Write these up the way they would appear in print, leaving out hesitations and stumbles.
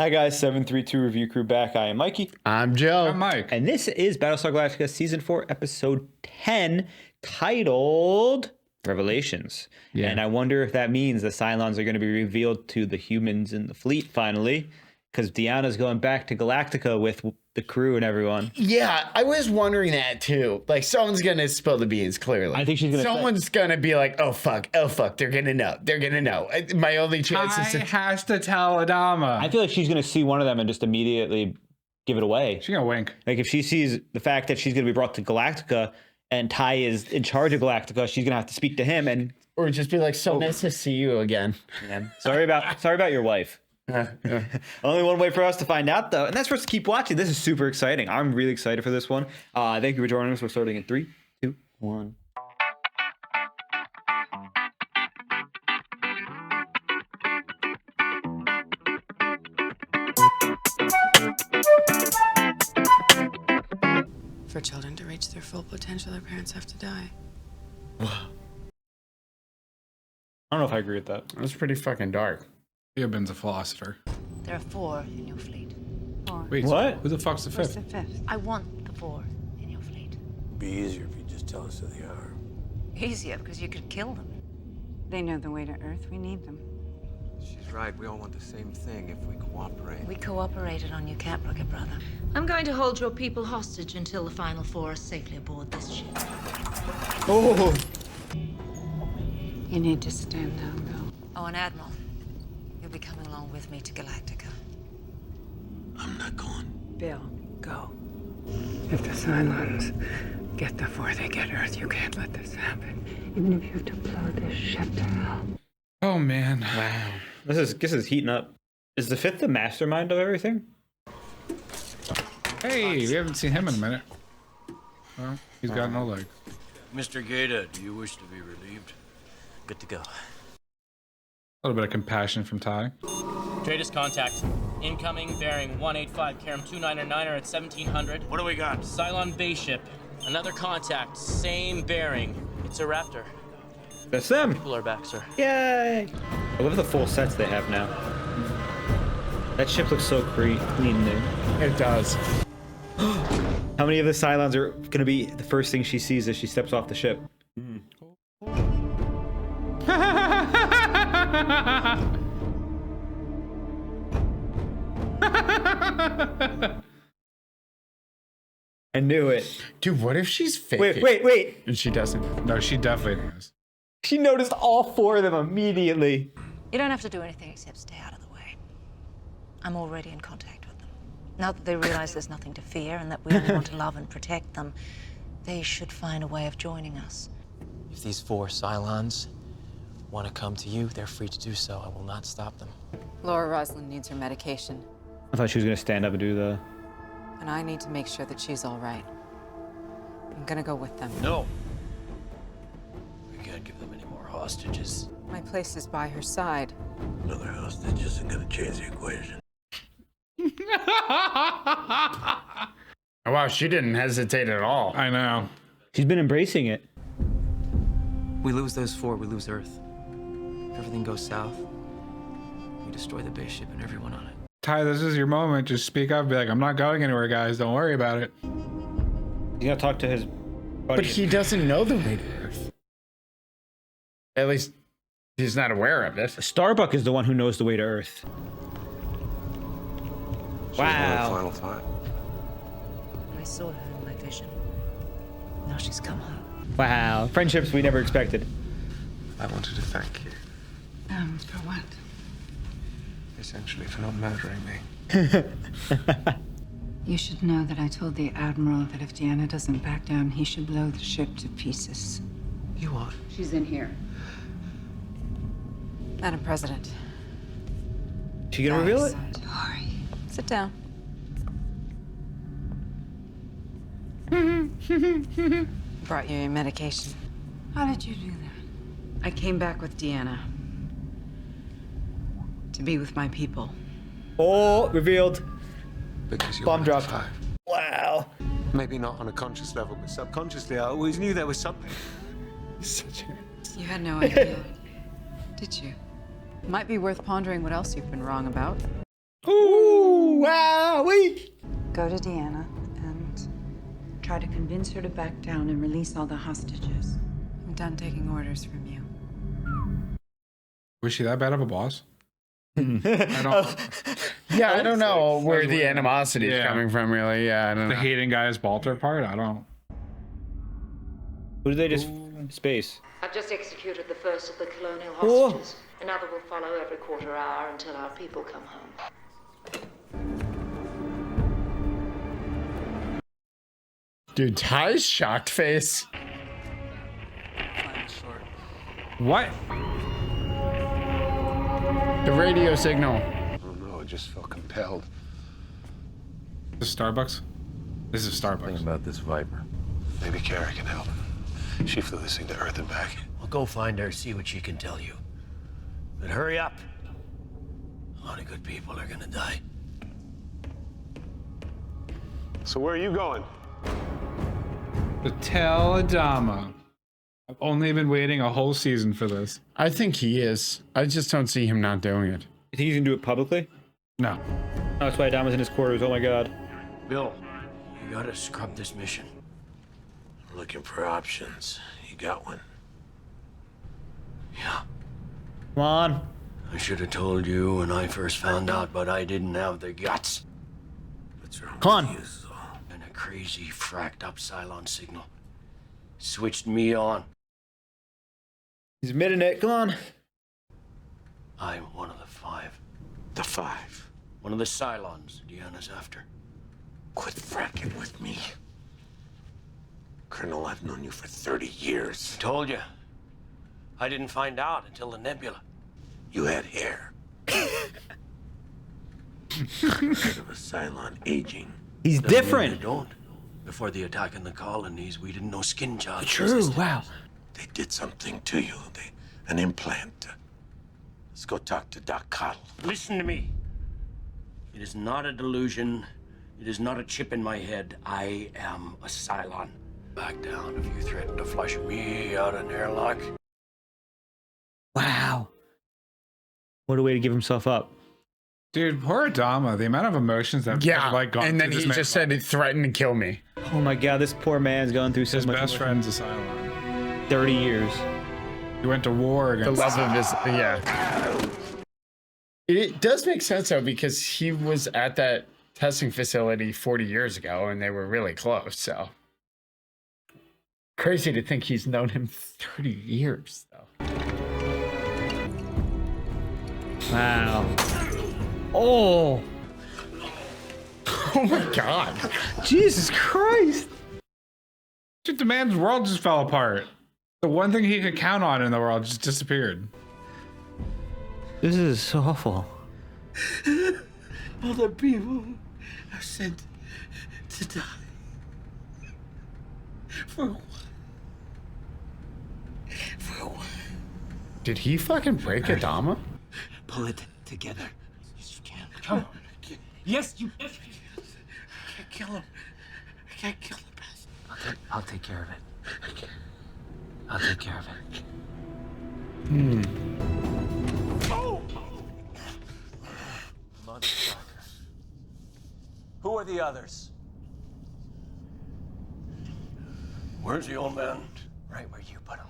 Hi guys, 732 Review Crew back. I am Mikey. I'm Joe. I'm Mike. And this is Battlestar Galactica Season 4, Episode 10, titled Revelations. Yeah. And I wonder if that means the Cylons are going to be revealed to the humans in the fleet finally, because Deanna's going back to Galactica with the crew and everyone. Yeah, I was wondering that too. Like, someone's gonna spill the beans, clearly. I think she's gonna. Someone's gonna be like, oh fuck, they're gonna know. They're gonna know. My only chance is has to tell Adama. I feel like she's going to see one of them and just immediately give it away. She's gonna wink. Like, if she sees the fact that she's going to be brought to Galactica and Ty is in charge of Galactica, she's going to have to speak to him and... Or just be like, so nice to see you again. Yeah. Sorry about your wife. Only one way for us to find out, though, and that's for us to keep watching. This is super exciting. I'm really excited for this one. Thank you for joining us. We're starting in 3, 2, 1. For children to reach their full potential, their parents have to die. I don't know if I agree with that. That's pretty fucking dark. Theobin's a philosopher. There are 4 in your fleet. 4. Wait, What? Who the fuck's the Where's fifth? the fifth? I want the 4 in your fleet. It'd be easier if you just tell us who they are. Easier, because you could kill them. They know the way to Earth. We need them. She's right. We all want the same thing if we cooperate. We cooperated on your Caprica, brother. I'm going to hold your people hostage until the final 4 are safely aboard this ship. Oh, You need to stand down, Bill. Oh, and Admiral, you'll be coming along with me to Galactica. I'm not going. Bill, go. If the Cylons get the 4, they get Earth. You can't let this happen. Even if you have to blow this ship to hell. Oh man. wow. This is heating up. Is the fifth the mastermind of everything? Hey, we haven't seen him in a minute. Well, he's got no leg. Mr. Gaeta, do you wish to be relieved? Good to go. A little bit of compassion from Ty. Greatest contact. Incoming, bearing 185 Karam 299er at 1700. What do we got? Cylon base ship. Another contact, same bearing. It's a Raptor. That's them. People are back, sir. Yay! I love the full sets they have now. That ship looks so clean new. It does. How many of the Cylons are going to be the first thing she sees as she steps off the ship? I knew it. Dude, what if she's fake? Wait. And she doesn't. No, she definitely is. She noticed all 4 of them immediately. You don't have to do anything except stay out of the way. I'm already in contact with them. Now that they realize there's nothing to fear and that we only want to love and protect them, they should find a way of joining us. If these 4 Cylons want to come to you, they're free to do so. I will not stop them. Laura Roslin needs her medication, I thought she was going to stand up and do the... and I need to make sure that she's all right. I'm gonna go with them. No. We can't give them any more hostages. My place is by her side. Another hostage isn't gonna change the equation. Oh, wow, she didn't hesitate at all. I know. She's been embracing it. We lose those 4, we lose Earth. If everything goes south, we destroy the base ship and everyone on it. Ty, this is your moment. Just speak up and be like, I'm not going anywhere, guys. Don't worry about it. He's going to talk to his buddy. But he doesn't know the way to Earth. At least he's not aware of it. Starbuck is the one who knows the way to Earth. Wow. Final time. I saw her in my vision. Now she's come home. Wow. Friendships we never expected. I wanted to thank you, For what? essentially, for not murdering me. You should know that I told the Admiral that if Deanna doesn't back down, he should blow the ship to pieces. You are. She's in here. Madam President. She gonna reveal it? Sorry. Sit down. Brought you your medication. How did you do that? I came back with Deanna. To be with my people. Oh, revealed. Because you're Bomb dropped. alive. Wow. Maybe not on a conscious level, but subconsciously, I always knew there was something. Such a... You had no idea, did you? Might be worth pondering what else you've been wrong about. Ooh. go to Deanna and try to convince her to back down and release all the hostages. I'm done taking orders from you. Was she that bad of a boss? I don't. Yeah, I don't know where the animosity is coming from, really. Yeah, I don't The know. hating Gaius Baltar part. I don't. Who did they just space? I've just executed the first of the colonial Oh. hostages. Another will follow every quarter hour until our people come home. Dude, Ty's shocked face. What? The radio signal. I don't know, I just felt compelled. This is Starbucks? This is Starbucks. Think about this Viper. Maybe Kara can help. She flew this thing to Earth and back. I'll go find her, see what she can tell you. But hurry up. A lot of good people are gonna die. So where are you going? The Teledama. I've only been waiting a whole season for this. I think he is. I just don't see him not doing it. You think he's gonna do it publicly? No. Oh, that's why Dama's in his quarters. Oh my god. Bill, you gotta scrub this mission. I'm looking for options. You got one? Yeah. Come on. I should have told you when I first found out, but I didn't have the guts. What's wrong Come on. with you? And a crazy, fracked up Cylon signal. Switched me on. He's admitting it. Come on. I'm one of the 5. The 5. One of the Cylons Deanna's after. Quit fracking with me. Colonel, I've known you for 30 years. Told you. I didn't find out until the nebula. You had hair. Heard of a Cylon aging. He's Doesn't mean different. they don't. Before the attack in the colonies, we didn't know skin jobs. True. Wow. They did something to you. An implant. Let's go talk to Doc Cottle. Listen to me. It is not a delusion. It is not a chip in my head. I am a Cylon. Back down if you threaten to flush me out an airlock. Wow. What a way to give himself up. Dude, poor Adama. The amount of emotions that Yeah, like gone and then through he this just man's said he threatened to kill me. Oh my god, this poor man's going through so His much. best emotion. friend's a Cylon. 30 years. He went to war The against. love of his, yeah. It does make sense though, because he was at that testing facility 40 years ago and they were really close, so. Crazy to think he's known him 30 years though. Wow. Oh. Oh my god. Jesus Christ. Dude, the man's world just fell apart. The one thing he could count on in the world just disappeared. This is so awful. Other people are sent to die. For what? For what? Did he fucking break Adama? Pull it together. Yes, you can. Come on. Yes, you can. I can't kill him. I can't kill the bastard. I'll take care of it. I'll take care of it. Oh! Motherfucker. Who are the others? Where's the old man? Right where you put him.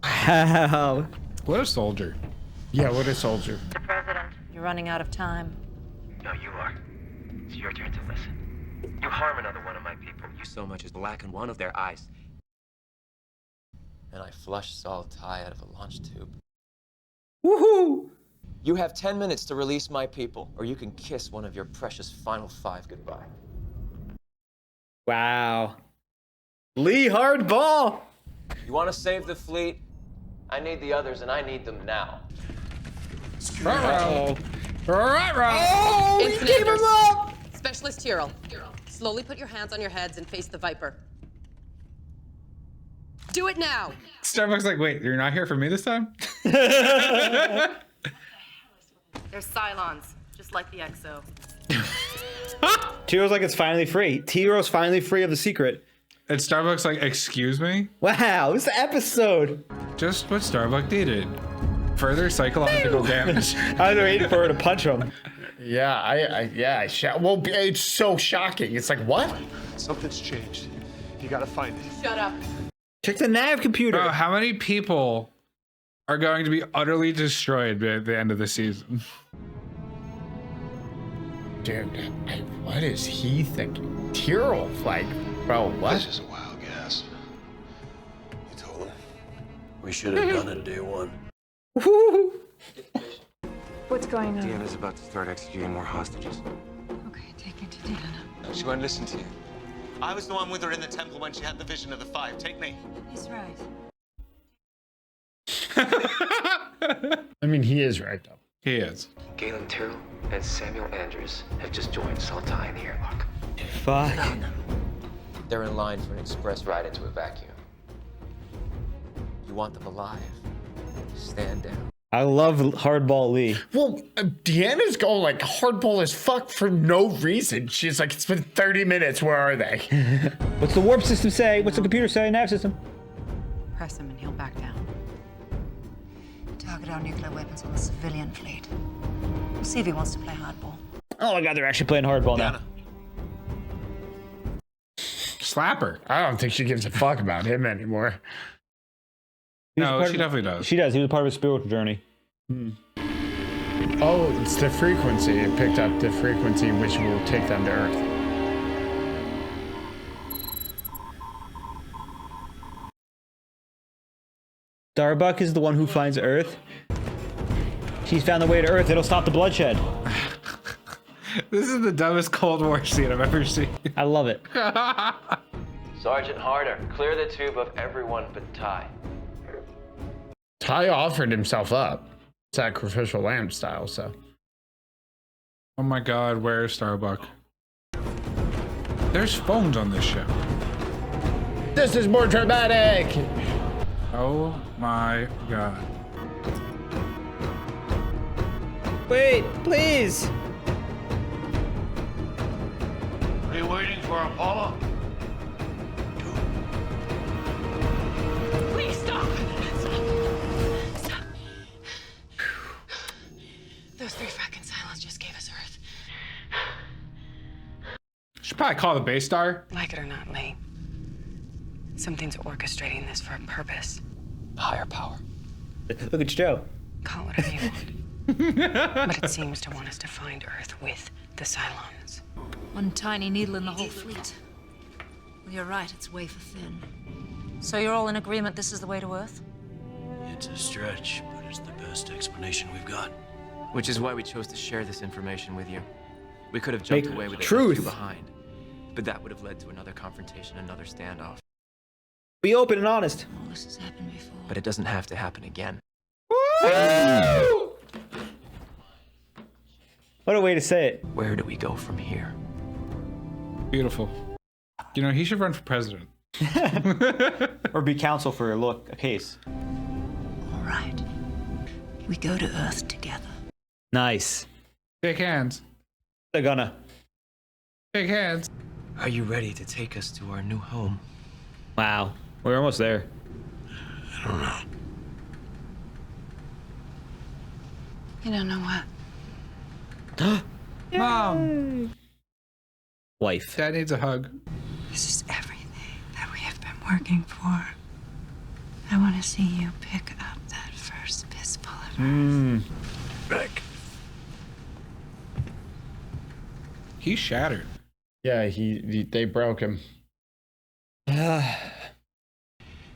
Wow. What a soldier. Yeah, what a soldier. Mr. President, you're running out of time. No, you are. It's your turn to listen. You harm another one of my people. You so much as blacken one of their eyes. And I flush Saul Ty out of a launch tube. Woohoo. You have 10 minutes to release my people, or you can kiss one of your precious final 5 goodbye. Wow. Lee Hardball. You want to save the fleet? I need the others, and I need them now. Uh-oh. Oh, he Ensign gave him Anders. up. Specialist Tyrell. Slowly put your hands on your heads and face the Viper. Do it now! Starbucks like, wait, you're not here for me this time? They're Cylons, just like the Exo. Tiro's like, it's finally free. Tiro's finally free of the secret. And Starbucks like, excuse me? Wow, this episode. Just what Starbuck needed. Further psychological damage. I was waiting for her to punch him. Well, it's so shocking. It's like, what? Something's changed. You gotta find it. Shut up. Check the nav computer. Bro, how many people are going to be utterly destroyed by the end of the season? Dude, what is he thinking? Tyrell, like, bro, what? This is a wild guess. You told him. We should have done it day one. What's going on? Deanna's about to start executing more hostages. Okay, take it to Deanna. She won't listen to you. I was the one with her in the temple when she had the vision of the five. Take me. He's right. I mean, he is right, though. He is. Galen Tyrrell and Samuel Andrews have just joined Saltai in the airlock. Fuck. They're in line for an express ride into a vacuum. You want them alive? Stand down. I love Hardball Lee. Well, Deanna's going like hardball as fuck for no reason. She's like, it's been 30 minutes. Where are they? What's the warp system say? What's the computer say? Nav system. Press him and he'll back down. Target our nuclear weapons on the civilian fleet. We'll see if he wants to play hardball. Oh my god, they're actually playing hardball now. Slapper. I don't think she gives a fuck about him anymore. No, she definitely does. She does. He was part of a spiritual journey. Oh, it's the frequency. It picked up the frequency which will take them to Earth. Starbuck is the one who finds Earth. She's found the way to Earth. It'll stop the bloodshed. This is the dumbest Cold War scene I've ever seen. I love it. Sergeant Harder, clear the tube of everyone but Ty. Ty offered himself up, sacrificial lamb style, so. Oh my god, where's Starbuck? There's phones on this ship. This is more dramatic! Oh my god. Wait, please. Are you waiting for Apollo? Please stop. Stop. Those three fracking Cylons just gave us Earth. Should probably call the base star. Like it or not, Lee. Something's orchestrating this for a purpose. Higher power. Look at Joe. Call it whatever you want. But it seems to want us to find Earth with the Cylons. One tiny needle in the whole fleet. Well, you're right, it's wafer thin. So you're all in agreement this is the way to Earth? It's a stretch, but it's the best explanation we've got. Which is why we chose to share this information with you. We could have jumped Make away with it truth. left you behind, but that would have led to another confrontation, another standoff. Be open and honest. All this has happened before. But it doesn't have to happen again. What a way to say it. Where do we go from here? Beautiful. You know, he should run for president. Or be counsel for a case. All right. We go to Earth together. Nice. Shake hands. They're gonna. Shake hands. Are you ready to take us to our new home? Wow. We're almost there. I don't know. You don't know what? Mom. Wife. Dad needs a hug. This is everything that we have been working for. I want to see you pick up that first fistful of Earth. Back. He's shattered. Yeah, they broke him.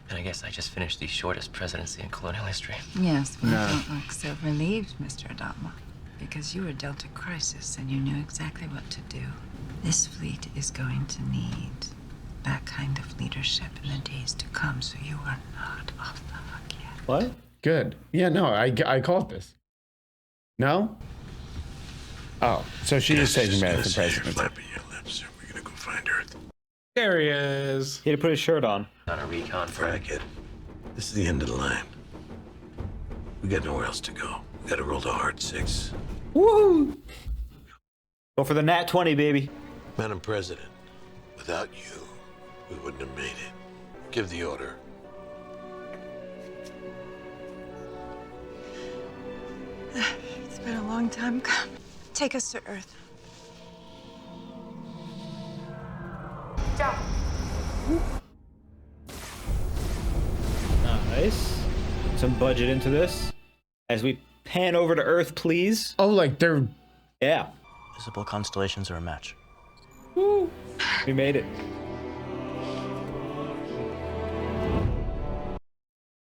And I guess I just finished the shortest presidency in colonial history. Yes, but don't look so relieved, Mr. Adama, because you were dealt a crisis and you knew exactly what to do. This fleet is going to need that kind of leadership in the days to come, so you are not off the hook yet. What? Good. Yeah, no, I called this. No? Oh, so she is taking back the presidency. Flapping your lips, or we're gonna go find Earth. There he is. He had to put his shirt on. On a recon for Frag it. This is the end of the line. We got nowhere else to go. We gotta roll the hard 6. Woo! Go for the nat 20, baby. Madam President, without you, we wouldn't have made it. Give the order. It's been a long time coming. Take us to Earth. Nice. Some budget into this. As we pan over to Earth, please. Oh, like they're... Yeah. Visible constellations are a match. Woo. We made it.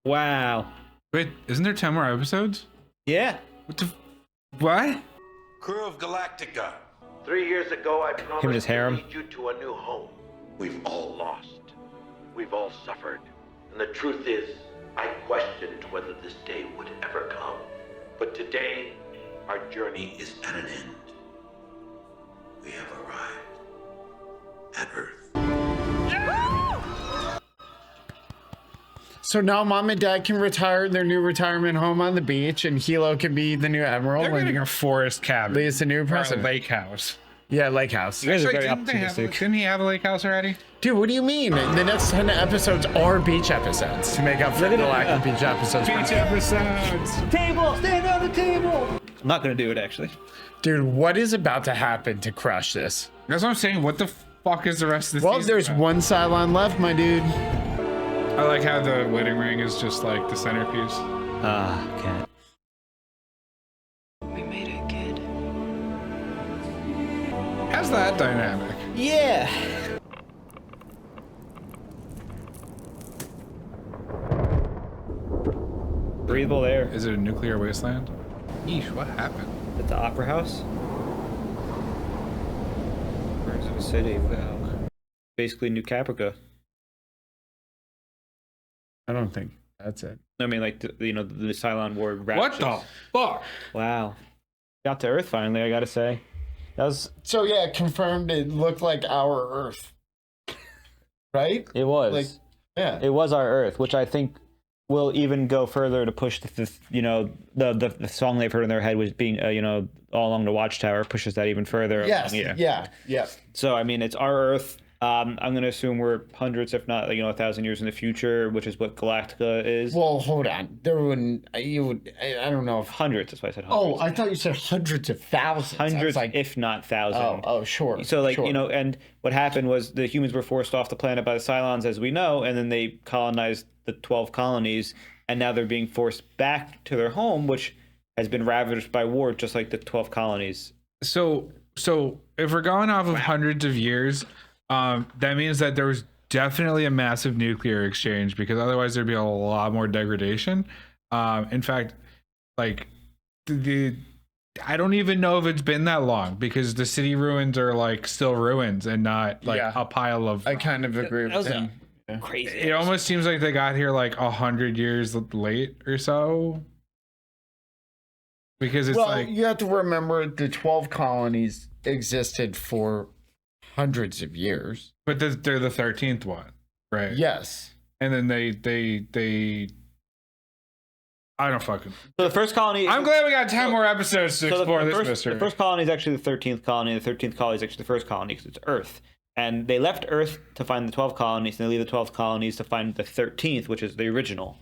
Wow. Wait, isn't there 10 more episodes? Yeah. What? Crew of Galactica. 3 years ago, I promised Him and his harem. to lead you to a new home. We've all lost. We've all suffered. And the truth is, I questioned whether this day would ever come. But today, our journey is at an end. We have arrived at Earth. So now mom and dad can retire in their new retirement home on the beach, and Hilo can be the new Emerald. They're getting a forest cabin. Lee's the new Or a president. lake house. Yeah, lake house. You guys are very Actually, didn't he have a lake house already? Dude, what do you mean? The next 10 episodes are beach episodes to make up for the lack of beach episodes. Beach episodes. Table, stand on the table. I'm not gonna do it actually. Dude, what is about to happen to crush this? That's what I'm saying. What the fuck is the rest of the Well, season there's about? one Cylon left, my dude. I like how the wedding ring is just like the centerpiece. Cat. We made it, kid. How's that dynamic? Yeah. Breathable air. Is it a nuclear wasteland? Yeesh, what happened? At the Opera House. Burns of a city. Wow. Basically New Caprica. I don't think that's it. I mean, like, the Cylon War. What the fuck? Wow. Got to Earth finally, I gotta say. That was... So yeah, confirmed it looked like our Earth. Right? It was. Like, yeah. It was our Earth, which I think will even go further to push the song they've heard in their head was being, all along the Watchtower, pushes that even further. Yes. Along, Yeah. So, I mean, it's our Earth. I'm going to assume we're hundreds, if not, 1,000 years in the future, which is what Galactica is. Well, hold on. There wouldn't. I don't know if Hundreds. That's why I said hundreds. Oh, I thought you said hundreds of thousands. I was Hundreds, like, if not thousands. oh, sure. So, sure. and what happened was the humans were forced off the planet by the Cylons, as we know, and then they colonized the 12 colonies, and now they're being forced back to their home, which has been ravaged by war, just like the 12 colonies. So if we're going off of hundreds of years, that means that there was definitely a massive nuclear exchange, because otherwise there'd be a lot more degradation. In fact, like I don't even know if it's been that long, because the city ruins are like still ruins and not like a pile of. I kind of agree with him. Crazy. It almost seems like they got here like 100 years late or so. Because it's like, you have to remember the 12 colonies existed for hundreds of years. But they're the 13th one, right? Yes. And then they I don't fucking. So the first colony. I'm glad we got 10 more episodes to explore this mystery. The first colony is actually the 13th colony. The 13th colony is actually the first colony because it's Earth. And they left Earth to find the 12 colonies, and they leave the 12 colonies to find the 13th, which is the original.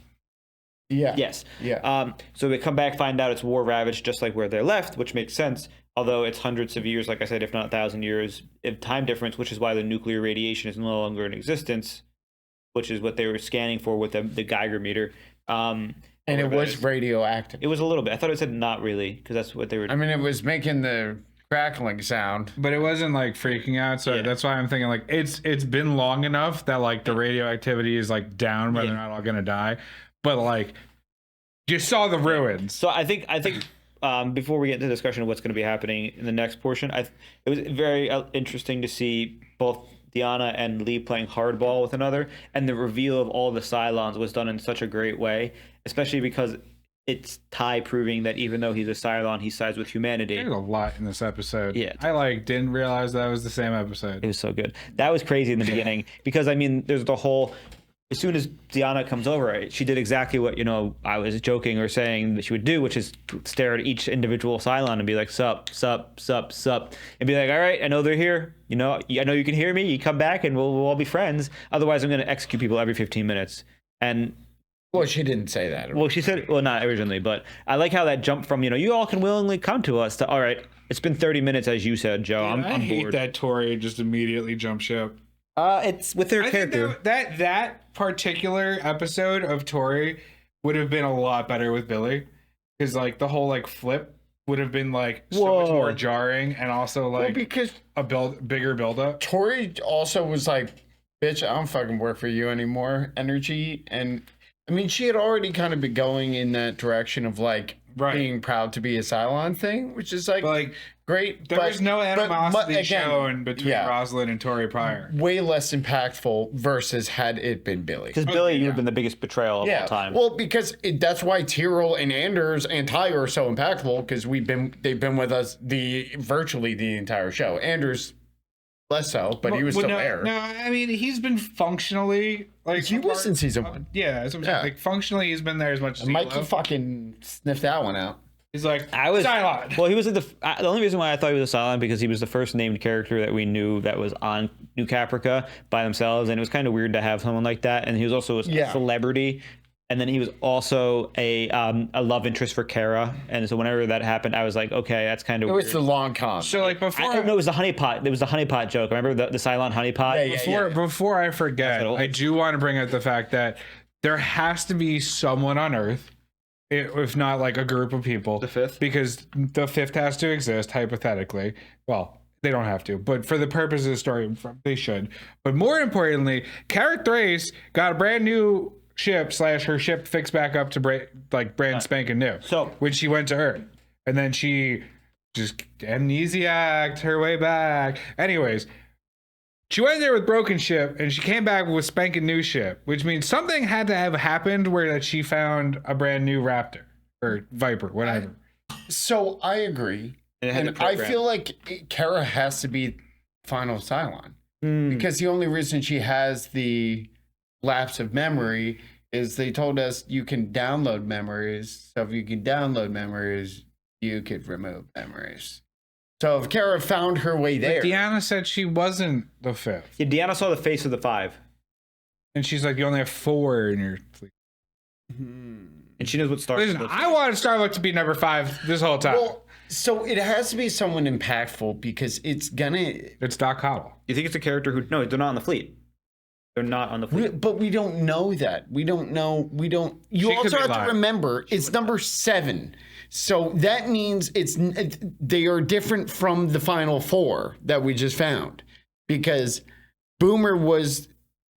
Yeah. Yes. Yeah. So they come back, find out it's war ravaged, just like where they're left, which makes sense. Although it's hundreds of years, like I said, if not 1,000 years of time difference, which is why the nuclear radiation is no longer in existence, which is what they were scanning for with the Geiger meter. And it was radioactive. It was a little bit. I thought it said not really, because that's what they were. I mean, it was making the crackling sound, but it wasn't like freaking out. So that's why I'm thinking like it's been long enough that like the radioactivity is like down, where they're not all gonna die. But like, you saw the ruins. So I think before we get into the discussion of what's going to be happening in the next portion, it was very interesting to see both Deanna and Lee playing hardball with another, and the reveal of all the Cylons was done in such a great way, especially because it's Ty proving that even though he's a Cylon, he sides with humanity. There's a lot in this episode. Yeah. I didn't realize that was the same episode. It was so good. That was crazy in the beginning, because I mean, there's the whole, as soon as Deanna comes over, she did exactly what, I was joking or saying that she would do, which is stare at each individual Cylon and be like, sup, sup, sup, sup, and be like, all right, I know they're here. I know you can hear me. You come back and we'll all be friends. Otherwise, I'm going to execute people every 15 minutes. And well, she didn't say that. Well, she said, well, not originally, but I like how that jumped from, you all can willingly come to us to, all right, It's been 30 minutes, as you said, Joe. I I'm hate bored. that Tori just immediately jumped ship. It's with her I think character. that particular episode of Tori would have been a lot better with Billy, because like the whole like flip would have been like so much more jarring, and also like because a bigger build up. Tori also was like, "Bitch, I don't fucking work for you anymore." Energy, and I mean, she had already kind of been going in that direction of like being proud to be a Cylon thing, which is like great. There was no animosity again, shown between Rosalind and Tori prior. Way less impactful versus had it been Billy. Because Billy would have been the biggest betrayal of all time. Well, because that's why Tyrell and Anders and Ty are so impactful, because they've been with us virtually the entire show. Anders less so, but he was still there. No, I mean he's been functionally like he was in season 1. Yeah, that's what I'm saying. Like functionally, he's been there as much as Mikey fucking sniffed that one out. He's like, Cylon. Well, he was the only reason why I thought he was a Cylon because he was the first named character that we knew that was on New Caprica by themselves, and it was kind of weird to have someone like that. And he was also a celebrity, and then he was also a love interest for Kara. And so whenever that happened, I was like, okay, that's kind of weird. It was the long con. So like before, I know it was the honeypot. It was the honeypot joke. Remember the Cylon honeypot? Before I forget, I do want to bring up the fact that there has to be someone on Earth, if not like a group of people, the fifth, because the fifth has to exist hypothetically. Well, they don't have to, but for the purpose of the story, they should. But more importantly, Kara Thrace got a brand new ship / her ship fixed back up to brand spanking new. So when she went to Earth, and then she just amnesiacked her way back. Anyways, she went there with broken ship, and she came back with spanking new ship, which means something had to have happened where that she found a brand new Raptor or Viper, whatever. So I agree, and I feel like Kara has to be final Cylon because the only reason she has the lapse of memory is they told us you can download memories. So if you can download memories, you could remove memories. So if Kara found her way there, But Deanna said she wasn't the fifth. Yeah, Deanna saw the face of the 5. And she's like, you only have 4 in your fleet. And she knows what Starbuck Listen, I wanted Starbuck to be number 5 this whole time. well, so it has to be someone impactful because it's Doc Cottle. You think it's a character who... No, they're not on the fleet. They're not on the fleet. But we don't know that. We don't know. You She also could be have lying. to remember it's number 7. So that means they are different from the final 4 that we just found because Boomer was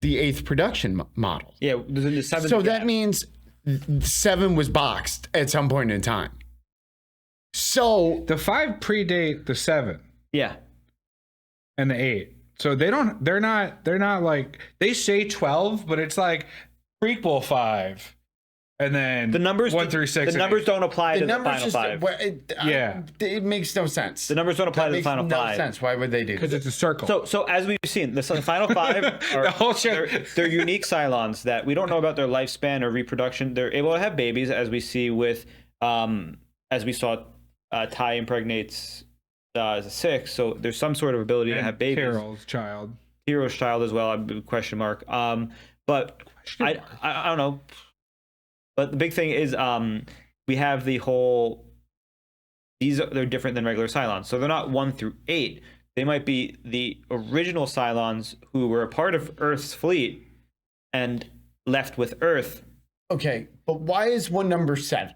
the 8th production model. Yeah, the 7th. So that means 7 was boxed at some point in time. So the 5 predate the 7. Yeah. And the 8. So they're not like, they say 12, but it's like prequel 5. And then the numbers 1 through 6. The numbers don't apply to the final 5. It makes no sense. The numbers don't apply to the final 5. That makes no sense. Why would they do that? Because it's a circle. So as we've seen, the final 5 are The whole shit. they're unique Cylons that we don't know about their lifespan or reproduction. They're able to have babies, as we see with as we saw Ty impregnates as a 6. So there's some sort of ability to have babies. Carol's child as well. Question mark. But I don't know. But the big thing is we have the whole. They're different than regular Cylons, so they're not 1 through 8. They might be the original Cylons who were a part of Earth's fleet and left with Earth. Okay, but why is one number 7?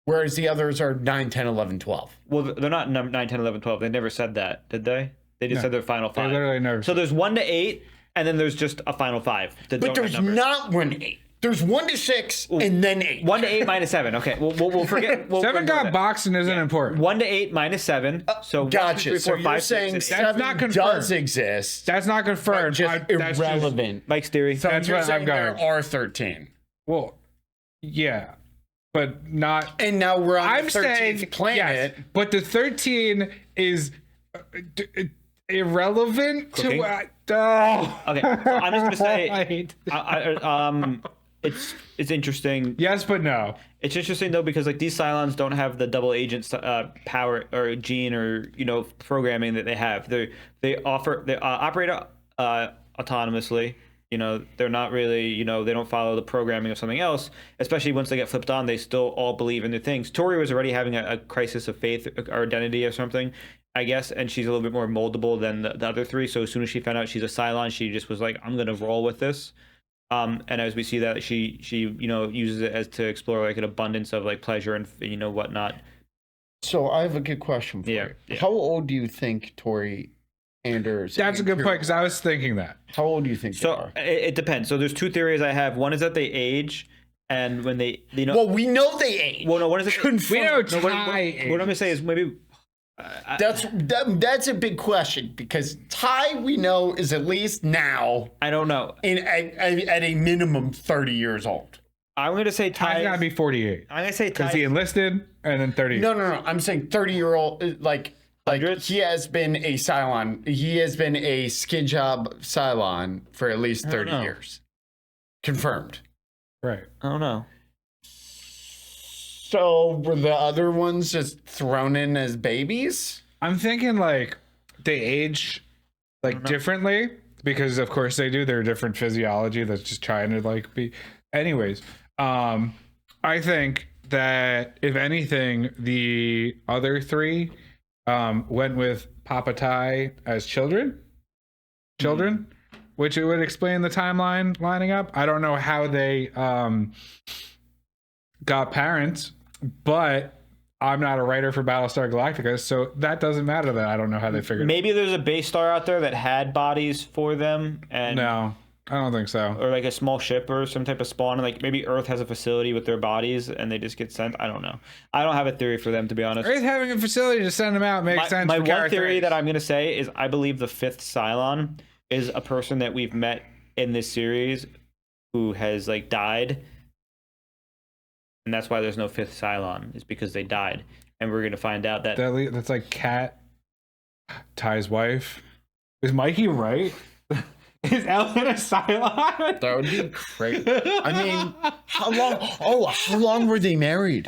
Whereas the others are 9, 10, 11, 12. Well, they're not 9, 10, 11, 12. They never said that, did they? They just said their final 5. They literally never. So there's 1 to 8, and then there's just a final 5. But there's not 1 to 8. There's 1 to 6 and then 8. 1 to 8 minus 7. Okay, we'll forget. 7 got boxed and isn't important. 1 to 8 minus 7. So gotcha. 1, 2, 3, 4, So 5, you're 6, saying 7, 7 not confirmed. does exist. That's not confirmed. Just That's irrelevant. Mike's theory. So That's you're what saying I'm there going. are 13. Well, yeah, but not. And now we're on I'm the 13th saying planet. yes, but the 13 is irrelevant Cooking. to. Oh. Okay, so I'm just gonna say. I hate It's interesting. Yes, but no. It's interesting though because like these Cylons don't have the double agent power or gene or programming that they have. They operate autonomously. they're not really, they don't follow the programming of something else, especially once they get flipped on, they still all believe in the things. Tori was already having a crisis of faith or identity or something, I guess, and she's a little bit more moldable than the other three. So as soon as she found out she's a Cylon, she just was like, I'm going to roll with this. And as we see that she uses it as to explore like an abundance of like pleasure and, whatnot. So I have a good question for you. How old do you think Tori Anders? That's a good point, because I was thinking that. How old do you think they are? It depends. So there's two theories I have. One is that they age, and when they, Well, we know they age. Well, no, one is it? We know what I'm gonna say is maybe. That's a big question, because Ty, we know, is at least now. I don't know. At a minimum 30 years old. I'm gonna say Ty's gotta be 48. I'm gonna say Ty. Because he enlisted and then 30. No. I'm saying 30-year-old, like he has been a Cylon. He has been a skin job Cylon for at least 30 years. Confirmed. Right. I don't know. So were the other ones just thrown in as babies? I'm thinking like they age like differently, because of course they do. They're different physiology that's just trying to like be. Anyways, I think that if anything, the other three went with Papa Ty as children, which it would explain the timeline lining up. I don't know how they got parents, but I'm not a writer for Battlestar Galactica, so that doesn't matter that I don't know how they figured it. Maybe there's a base star out there that had bodies for them, and no, I don't think so. Or like a small ship or some type of spawn, and like maybe Earth has a facility with their bodies and they just get sent. I don't know. I don't have a theory for them, to be honest. Earth having a facility to send them out makes sense. My one theory that I'm gonna say is I believe the fifth Cylon is a person that we've met in this series who has like died. And that's why there's no fifth Cylon, is because they died. And we're going to find out that... That's like Kat, Ty's wife. Is Mikey right? Is Ellen a Cylon? That would be great. I mean, how long were they married?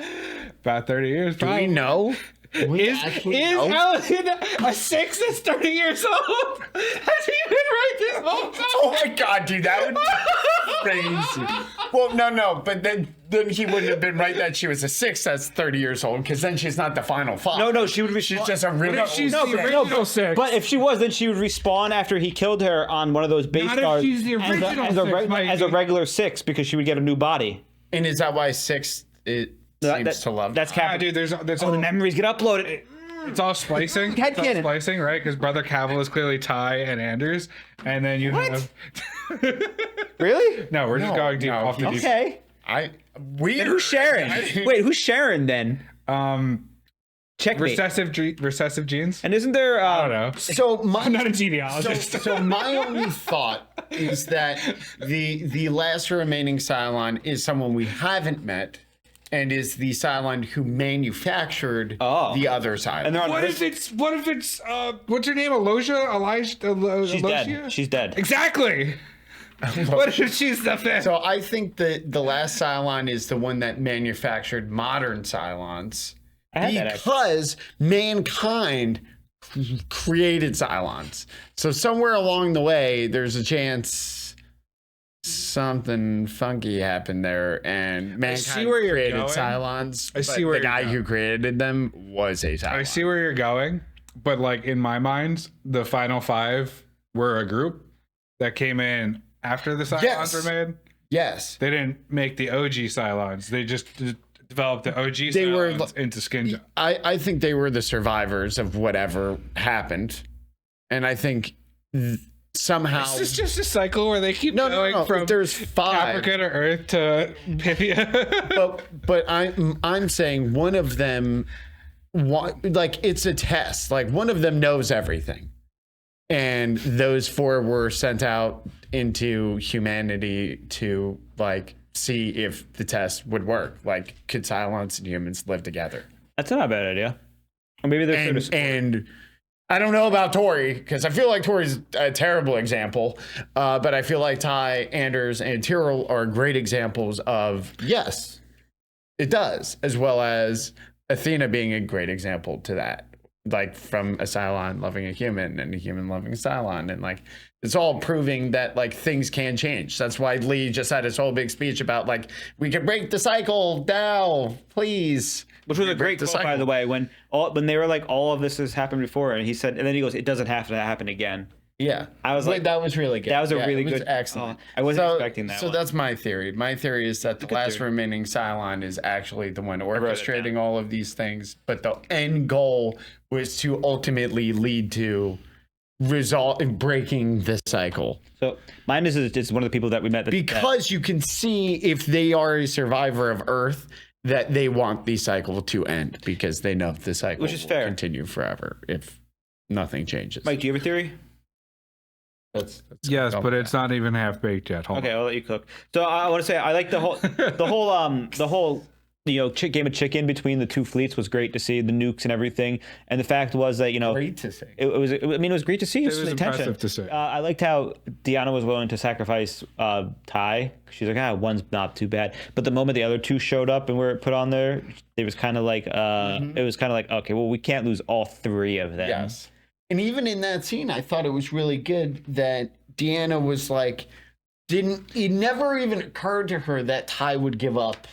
About 30 years, probably. Do we know? Is Ellen a 6 that's 30 years old? Has he been right this whole time? Oh my god, dude, that would be crazy. Well, no, but then he wouldn't have been right that she was a 6 that's 30 years old, because then she's not the final 5. No, she would be. She's just a really. She's the original 6. But if she was, then she would respawn after he killed her on one of those base stars. She's the original as a regular 6, because she would get a new body. And is that why 6 seems to love? That's Cap. Dude, there's all the memories get uploaded. It's all splicing. It's all splicing, right? Because Brother Cavill is clearly Ty and Anders, and then you have. Really? No, we're just going deep off the deep. Okay. Then who's Sharon? Wait, who's Sharon then? Checkmate. Recessive genes. And isn't there? I don't know. So I'm not a genealogist. So my only thought is that the last remaining Cylon is someone we haven't met, and is the Cylon who manufactured the other Cylon. And what if it's what's her name? Elijah? She's dead. She's dead. Exactly. What if she's the fifth? So I think that the last Cylon is the one that manufactured modern Cylons, because mankind created Cylons. So somewhere along the way, there's a chance something funky happened there, and mankind created Cylons. I see where the guy who created them was a Cylon. I see where you're going, but like in my mind, the final 5 were a group that came in after the Cylons were made. Yes. They didn't make the OG Cylons. They just developed the OG Cylons into skin job. I think they were the survivors of whatever happened, and I think somehow it's just a cycle where they keep going from there's 5 Africa to Earth to Pythia. but I'm saying one of them, like, it's a test. Like, one of them knows everything, and those 4 were sent out into humanity to like see if the test would work. Like, could Cylons and humans live together? That's not a bad idea. Or maybe they're and I don't know about Tori, because I feel like Tori's a terrible example, but I feel like Ty, Anders, and Tyrell are great examples of, yes, it does, as well as Athena being a great example to that. like from a Cylon loving a human and a human loving a Cylon, and like it's all proving that like things can change. That's why Lee just had his whole big speech about like we can break the cycle now, please. Which was a great quote, by the way, when they were like, all of this has happened before, and he said, and then he goes, it doesn't have to happen again. Yeah, I was like, that was really good. That was a really good, excellent. I wasn't expecting that. So that's my theory. My theory is that the last remaining Cylon is actually the one orchestrating all of these things, but the end goal was to ultimately lead to breaking the cycle. So mine is just one of the people that we met. Because you can see if they are a survivor of Earth, that they want the cycle to end because they know the cycle which is fair. Will continue forever if nothing changes. Mike, do you have a theory? That's yes, but it's not even half baked yet. Hold okay, on. I'll let you cook. So I want to say I like the whole game of chicken between the two fleets was great to see, the nukes and everything. And the fact was that great to see. It was great to see. It was impressive to see. I liked how Deanna was willing to sacrifice Ty. She's like, one's not too bad. But the moment the other two showed up and were put on there, it was kind of like okay, well we can't lose all three of them. Yes. And even in that scene, I thought it was really good that Deanna was like, it never even occurred to her that Ty would give up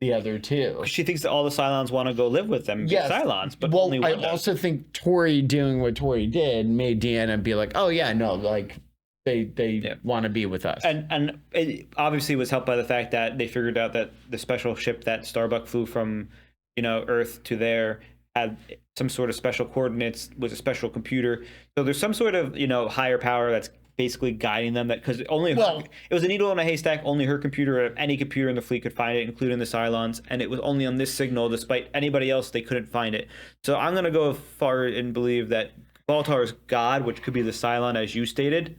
the other two. She thinks that all the Cylons want to go live with them. Yes. Cylons, but only one I also think Tori doing what Tori did made Deanna be like, oh yeah, no, like they want to be with us. And it obviously was helped by the fact that they figured out that the special ship that Starbuck flew from, Earth to there had some sort of special coordinates, was a special computer. So there's some sort of, higher power that's basically guiding them, that because it was a needle in a haystack. Only her computer, any computer in the fleet could find it, including the Cylons, and it was only on this signal. Despite anybody else, they couldn't find it. So I'm gonna go far and believe that Baltar is God, which could be the Cylon, as you stated.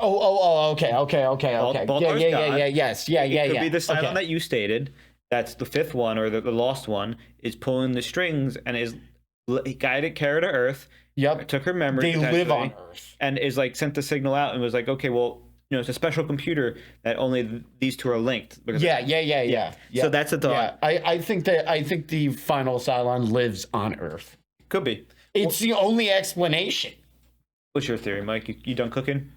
Okay. Baltar's God. It could be the Cylon that you stated. That's the fifth one, or the lost one, is pulling the strings and is guided Kara to Earth. Yep. Took her memory. They live on Earth. And is like sent the signal out and was like, okay, well, it's a special computer that only these two are linked. Yeah. So that's a thought. Yeah. I think the final Cylon lives on Earth. Could be. It's the only explanation. What's your theory, Mike? You done cooking?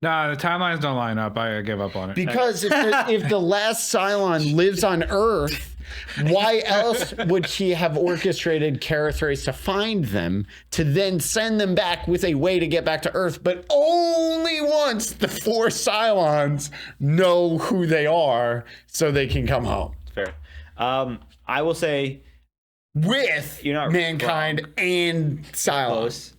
No, the timelines don't line up. I give up on it. Because if the last Cylon lives on Earth, why else would she have orchestrated Kara Thrace to find them, to then send them back with a way to get back to Earth, but only once the 4 Cylons know who they are so they can come home? Fair. I will say, with mankind wrong. And Cylons.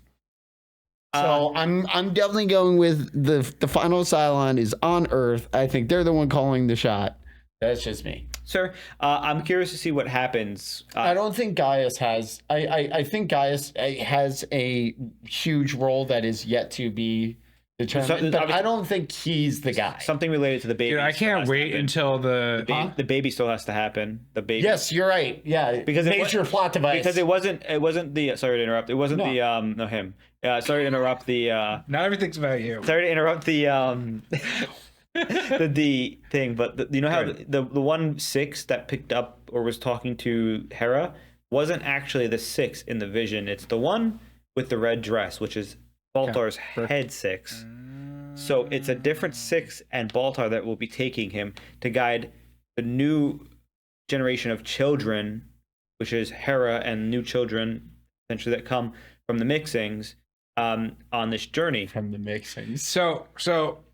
So I'm definitely going with the final Cylon is on Earth. I think they're the one calling the shot. That's just me. Sir, I'm curious to see what happens. I don't think Gaius has. I think Gaius has a huge role that is yet to be determined. But I don't think he's the guy. Something related to the baby. Dude, I can't wait until the baby still has to happen. The baby. Yes, you're right. Yeah, because major plot device. Because it wasn't the. Sorry to interrupt. It wasn't him. Sorry to interrupt the. Not everything's about you. Sorry to interrupt the the thing, but you know how the 1-6 that picked up or was talking to Hera wasn't actually the 6 in the vision. It's the one with the red dress, which is Baltar's head 6. So it's a different 6 and Baltar that will be taking him to guide the new generation of children, which is Hera and new children essentially that come from the mixings. On this journey from the mixing. So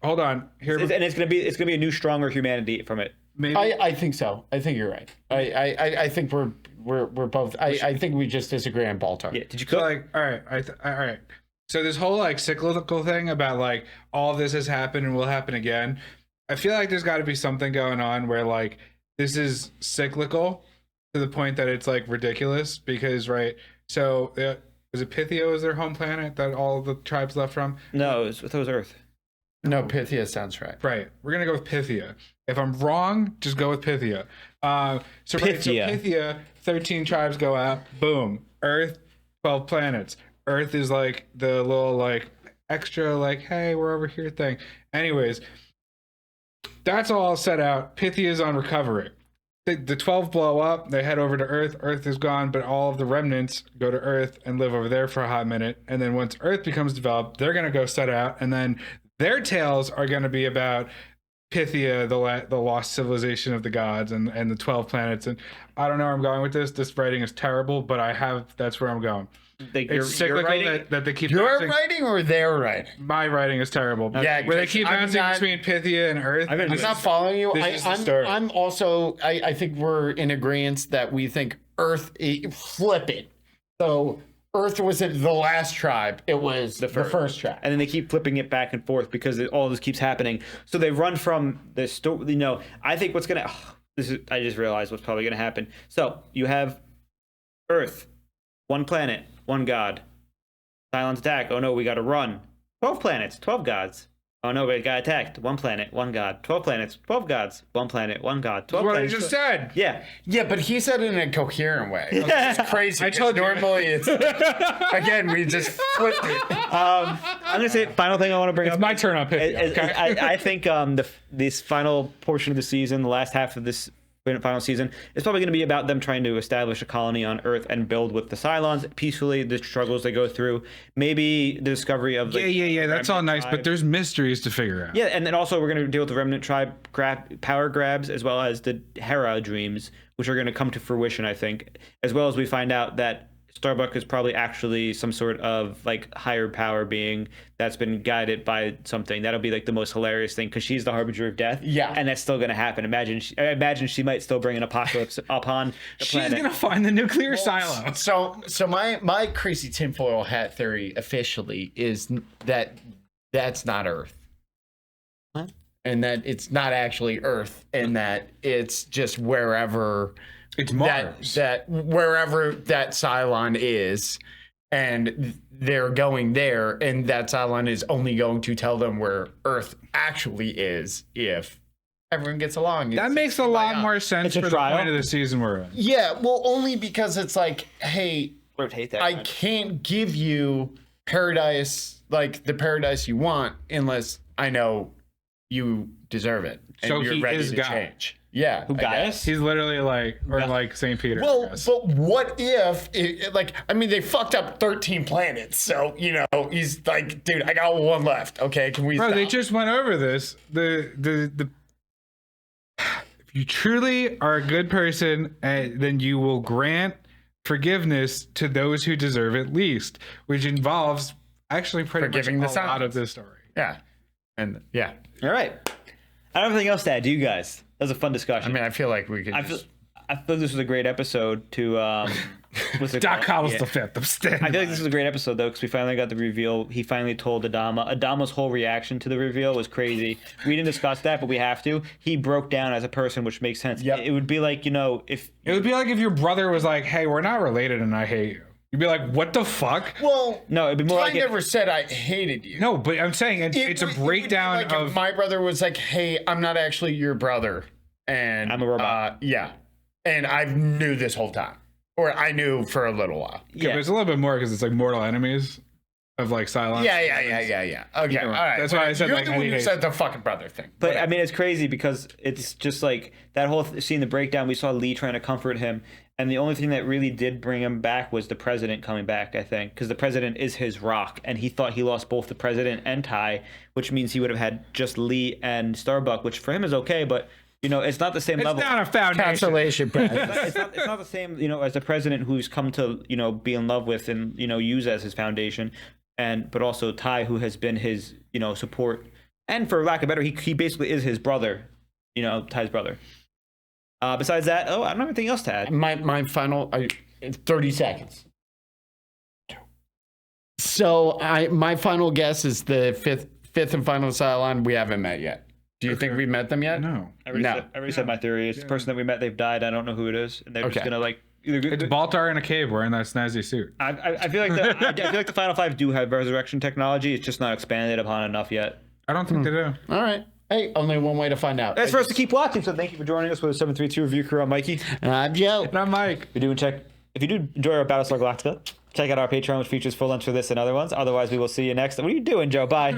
hold on here, and it's gonna be a new, stronger humanity from it. Maybe I think so. I think you're right. I think we're both. I think we just disagree on Baltar. Yeah. Did you cook? So all right. So this whole cyclical thing about all this has happened and will happen again. I feel like there's got to be something going on where this is cyclical to the point that it's ridiculous because so. Was it Pythia was their home planet that all the tribes left from? No, it was Earth. No, Pythia sounds right. Right. We're going to go with Pythia. If I'm wrong, just go with Pythia. So Pythia, 13 tribes go out. Boom. Earth, 12 planets. Earth is the little extra hey, we're over here thing. Anyways, that's all set out. Pythia is on recovery. the 12 blow up. They head over to Earth. Earth is gone, but all of the remnants go to Earth and live over there for a hot minute. And then once Earth becomes developed, they're going to go set out. And then their tales are going to be about Pythia, the lost civilization of the gods, and the 12 planets. And I don't know where I'm going with this. This writing is terrible, but that's where I'm going. It's cyclical that they keep. Your writing or their writing? My writing is terrible. Yeah, where they keep bouncing between Pythia and Earth. I'm not following you. I'm also. I think we're in agreement that we think Earth flip it. So Earth wasn't the last tribe; it was the first tribe. And then they keep flipping it back and forth because all this keeps happening. So they run from the story. I think what's gonna. I just realized what's probably gonna happen. So you have Earth, one planet, one god. Cylons attack. Oh no, we gotta run. 12 planets, 12 gods. Oh no, we got attacked. One planet, one god. 12 planets, 12 gods. One planet, one god. 12 What planets. I just said. Yeah. Yeah, but he said it in a coherent way. It's crazy. I told you. Normally it's again we just flipped it. I'm gonna say final thing I want to bring up. It's my turn on Pythia. Okay? I think this final portion of the season, the last half of this final season, is probably going to be about them trying to establish a colony on Earth and build with the Cylons peacefully, the struggles they go through, maybe the discovery of yeah, that's all nice, but there's mysteries to figure out. Yeah, and then also we're going to deal with the Remnant tribe power grabs, as well as the Hera dreams, which are going to come to fruition, I think, as well as we find out that Starbuck is probably actually some sort of like higher power being that's been guided by something. That'll be like the most hilarious thing because she's the harbinger of death. Yeah, and that's still going to happen. Imagine she might still bring an apocalypse upon the planet. She's going to find the nuclear silo. So my crazy tinfoil hat theory officially is that that's not Earth. What? And that it's not actually Earth, and that it's just wherever. It's Mars. That wherever that Cylon is, and they're going there, and that Cylon is only going to tell them where Earth actually is if everyone gets along. That makes a lot more sense for the point of the season we're in. Yeah, well, only because it's like, hey, I can't give you paradise, like the paradise you want, unless I know you deserve it and so you're ready to change. Yeah, who guys? He's literally like St. Peter. Well, but what if they fucked up 13 planets, so he's like, dude, I got one left. Okay, can we? Bro, they just went over this. The if you truly are a good person, then you will grant forgiveness to those who deserve it least, which involves actually pretty forgiving much a lot of this story. Yeah, and yeah. All right. I don't have anything else to add. Do you guys? That was a fun discussion. I mean, I feel like we could. I feel this was a great episode to. Doc Hobble's the fifth. I feel like this was a great episode though, because we finally got the reveal. He finally told Adama. Adama's whole reaction to the reveal was crazy. We didn't discuss that, but we have to. He broke down as a person, which makes sense. Yep. It would be like if your brother was like, "Hey, we're not related, and I hate you." You'd be like, "What the fuck?" Well, no, it'd be more like I never said I hated you. No, but I'm saying it's a breakdown like of if my brother was like, "Hey, I'm not actually your brother, and I'm a robot." Yeah, and I knew this whole time, or I knew for a little while. Yeah, but it's a little bit more because it's like mortal enemies of like Cylons. Yeah. Okay, all right. That's why I said you're the one who said the fucking brother thing. But whatever. I mean, it's crazy because it's just like that whole scene, the breakdown. We saw Lee trying to comfort him. And the only thing that really did bring him back was the president coming back, I think, because the president is his rock. And he thought he lost both the president and Ty, which means he would have had just Lee and Starbuck, which for him is okay. But, it's not the same level. It's not a foundation. Consolation prize. It's not the same, as the president who's come to, be in love with and, use as his foundation. But also Ty, who has been his, support. And for lack of better, he basically is his brother, Ty's brother. Besides that, I don't have anything else to add. My final 30 seconds. So my final guess is the fifth and final Cylon we haven't met yet. Do you think we met them yet? No. I already said my theory. It's the person that we met. They've died. I don't know who it is, and they're just gonna It's Baltar in a cave wearing that snazzy suit. I feel like the Final Five do have resurrection technology. It's just not expanded upon enough yet. I don't think they do. All right. Hey, only one way to find out. That's for us to keep watching. So thank you for joining us with a 732 review crew. I'm Mikey. I'm Joe. And I'm Mike. If you do enjoy our Battlestar Galactica, check out our Patreon, which features full lengths for this and other ones. Otherwise, we will see you next. What are you doing, Joe? Bye.